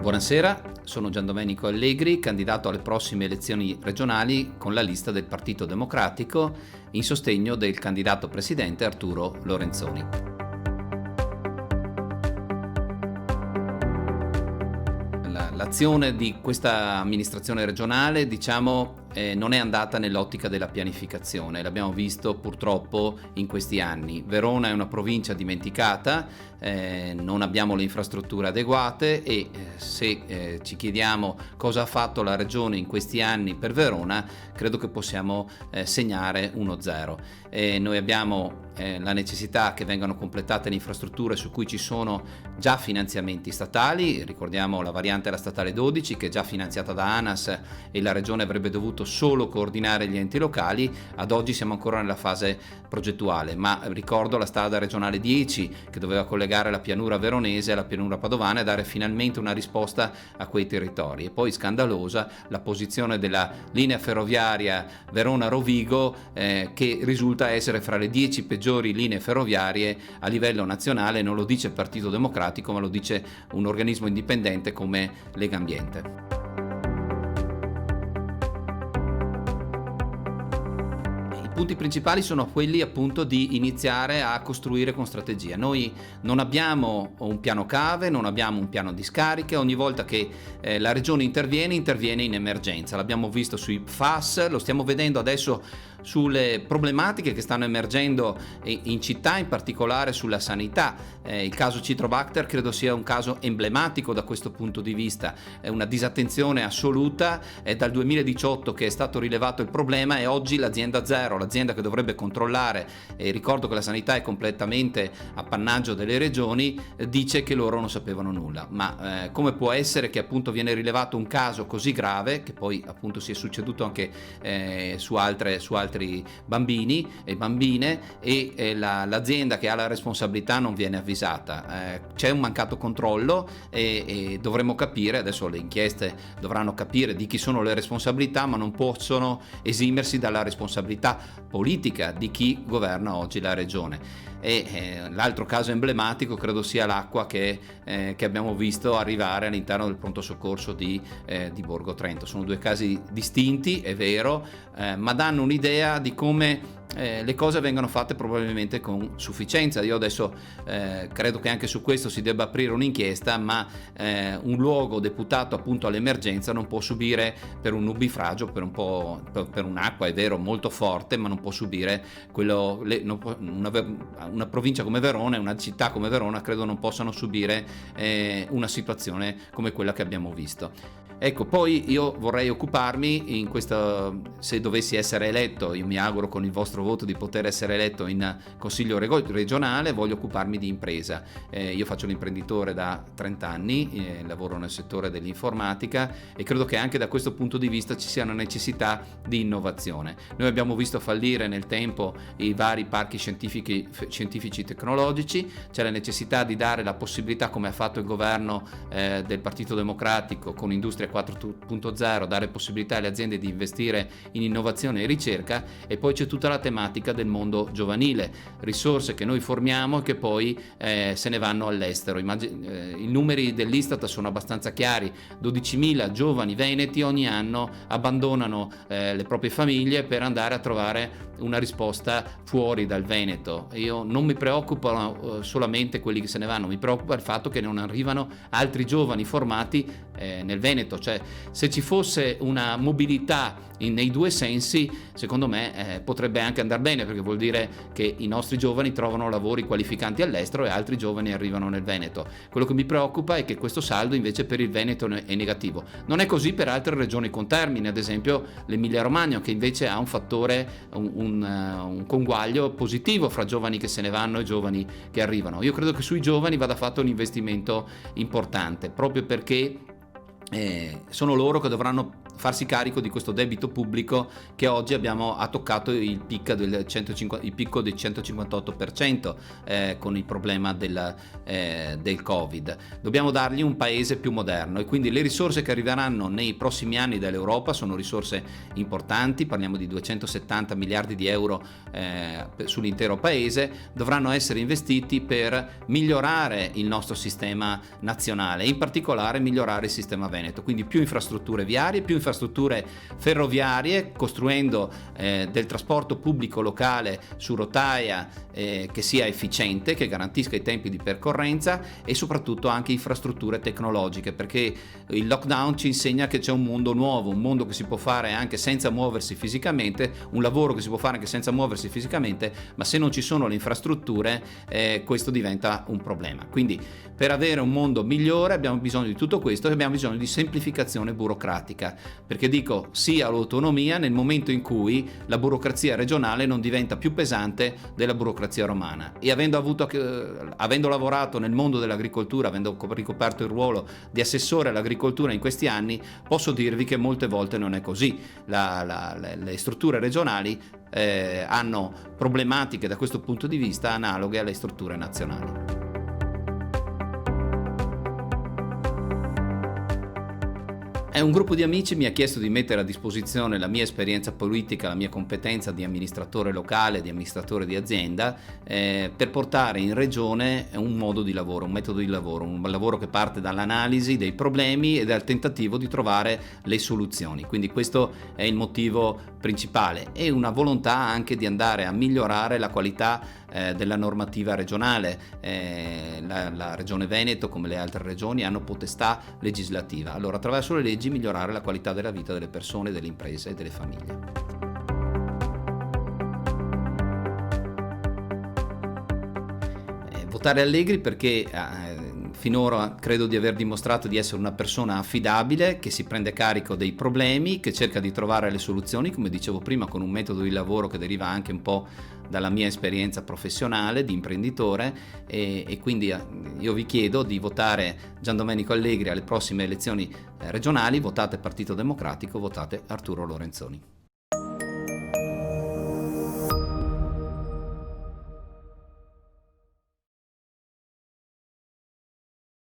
Buonasera, sono Giandomenico Allegri, candidato alle prossime elezioni regionali con la lista del Partito Democratico in sostegno del candidato presidente Arturo Lorenzoni. L'azione di questa amministrazione regionale, non è andata nell'ottica della pianificazione, l'abbiamo visto purtroppo in questi anni. Verona è una provincia dimenticata, non abbiamo le infrastrutture adeguate e se ci chiediamo cosa ha fatto la regione in questi anni per Verona, credo che possiamo segnare 1-0. Noi abbiamo la necessità che vengano completate le infrastrutture su cui ci sono già finanziamenti statali. Ricordiamo la variante della statale 12 che è già finanziata da ANAS e la regione avrebbe dovuto solo coordinare gli enti locali. Ad oggi siamo ancora nella fase progettuale, ma ricordo la strada regionale 10 che doveva collegare la pianura veronese alla pianura padovana e dare finalmente una risposta a quei territori. E poi scandalosa la posizione della linea ferroviaria Verona-Rovigo che risulta essere fra le 10 peggiori linee ferroviarie a livello nazionale. Non lo dice il Partito Democratico, ma lo dice un organismo indipendente come Legambiente. I punti principali sono quelli appunto di iniziare a costruire con strategia. Noi non abbiamo un piano cave, non abbiamo un piano discariche. Ogni volta che la regione interviene in emergenza. L'abbiamo visto sui PFAS, lo stiamo vedendo adesso sulle problematiche che stanno emergendo in città, in particolare sulla sanità. Il caso Citrobacter credo sia un caso emblematico da questo punto di vista. È una disattenzione assoluta, è dal 2018 che è stato rilevato il problema e oggi l'azienda zero, l'azienda che dovrebbe controllare, e ricordo che la sanità è completamente appannaggio delle regioni, dice che loro non sapevano nulla. Ma come può essere che appunto viene rilevato un caso così grave, che poi appunto si è succeduto anche su altri bambini e bambine, e l'azienda che ha la responsabilità non viene avvisata? C'è un mancato controllo e dovremmo capire, adesso le inchieste dovranno capire di chi sono le responsabilità, ma non possono esimersi dalla responsabilità politica di chi governa oggi la regione. L'altro caso emblematico credo sia l'acqua che abbiamo visto arrivare all'interno del pronto soccorso di Borgo Trento. Sono due casi distinti, è vero, ma danno un'idea di come le cose vengono fatte probabilmente con sufficienza. Io adesso credo che anche su questo si debba aprire un'inchiesta, ma un luogo deputato appunto all'emergenza non può subire per un nubifragio, per un'acqua, è vero, molto forte, ma non può subire una provincia come Verona e una città come Verona credo non possano subire una situazione come quella che abbiamo visto. Ecco, poi io vorrei occuparmi in questo, se dovessi essere eletto, io mi auguro con il vostro voto di poter essere eletto in consiglio regionale, voglio occuparmi di impresa. Io faccio l'imprenditore da 30 anni, lavoro nel settore dell'informatica e credo che anche da questo punto di vista ci sia una necessità di innovazione. Noi abbiamo visto fallire nel tempo i vari parchi scientifici tecnologici, c'è la necessità di dare la possibilità, come ha fatto il governo del Partito Democratico con Industria 4.0, dare possibilità alle aziende di investire in innovazione e ricerca. E poi c'è tutta la tematica del mondo giovanile, risorse che noi formiamo e che poi se ne vanno all'estero. I numeri dell'Istat sono abbastanza chiari: 12.000 giovani veneti ogni anno abbandonano le proprie famiglie per andare a trovare una risposta fuori dal Veneto. Io non mi preoccupano solamente quelli che se ne vanno, mi preoccupa il fatto che non arrivano altri giovani formati nel Veneto. Cioè, se ci fosse una mobilità nei due sensi, secondo me potrebbe anche andare bene, perché vuol dire che i nostri giovani trovano lavori qualificanti all'estero e altri giovani arrivano nel Veneto. Quello che mi preoccupa è che questo saldo invece per il Veneto è negativo. Non è così per altre regioni contermini, ad esempio l'Emilia Romagna, che invece ha un fattore, un conguaglio positivo fra giovani che se ne vanno e giovani che arrivano. Io credo che sui giovani vada fatto un investimento importante, proprio perché sono loro che dovranno farsi carico di questo debito pubblico che oggi ha toccato il picco del 158% con il problema del Covid. Dobbiamo dargli un paese più moderno, e quindi le risorse che arriveranno nei prossimi anni dall'Europa sono risorse importanti, parliamo di 270 miliardi di euro sull'intero paese, dovranno essere investiti per migliorare il nostro sistema nazionale e in particolare migliorare il sistema veneto, quindi più infrastrutture viarie, più infrastrutture ferroviarie, costruendo del trasporto pubblico locale su rotaia che sia efficiente, che garantisca i tempi di percorrenza, e soprattutto anche infrastrutture tecnologiche, perché il lockdown ci insegna che c'è un mondo nuovo, un mondo che si può fare anche senza muoversi fisicamente, un lavoro che si può fare anche senza muoversi fisicamente, ma se non ci sono le infrastrutture questo diventa un problema. Quindi per avere un mondo migliore abbiamo bisogno di tutto questo, e abbiamo bisogno di semplificazione burocratica, perché dico sì all'autonomia nel momento in cui la burocrazia regionale non diventa più pesante della burocrazia romana. E avendo lavorato nel mondo dell'agricoltura, avendo ricoperto il ruolo di assessore all'agricoltura in questi anni, posso dirvi che molte volte non è così. Le strutture regionali hanno problematiche da questo punto di vista analoghe alle strutture nazionali. Un gruppo di amici mi ha chiesto di mettere a disposizione la mia esperienza politica, la mia competenza di amministratore locale, di amministratore di azienda, per portare in regione un modo di lavoro, un metodo di lavoro, un lavoro che parte dall'analisi dei problemi e dal tentativo di trovare le soluzioni. Quindi questo è il motivo principale, e una volontà anche di andare a migliorare la qualità della normativa regionale. La regione Veneto, come le altre regioni, hanno potestà legislativa. Allora, attraverso le leggi migliorare la qualità della vita delle persone, delle imprese e delle famiglie. Votare Allegri perché finora credo di aver dimostrato di essere una persona affidabile, che si prende carico dei problemi, che cerca di trovare le soluzioni, come dicevo prima, con un metodo di lavoro che deriva anche un po' dalla mia esperienza professionale di imprenditore, e quindi io vi chiedo di votare Gian Domenico Allegri alle prossime elezioni regionali. Votate Partito Democratico, votate Arturo Lorenzoni.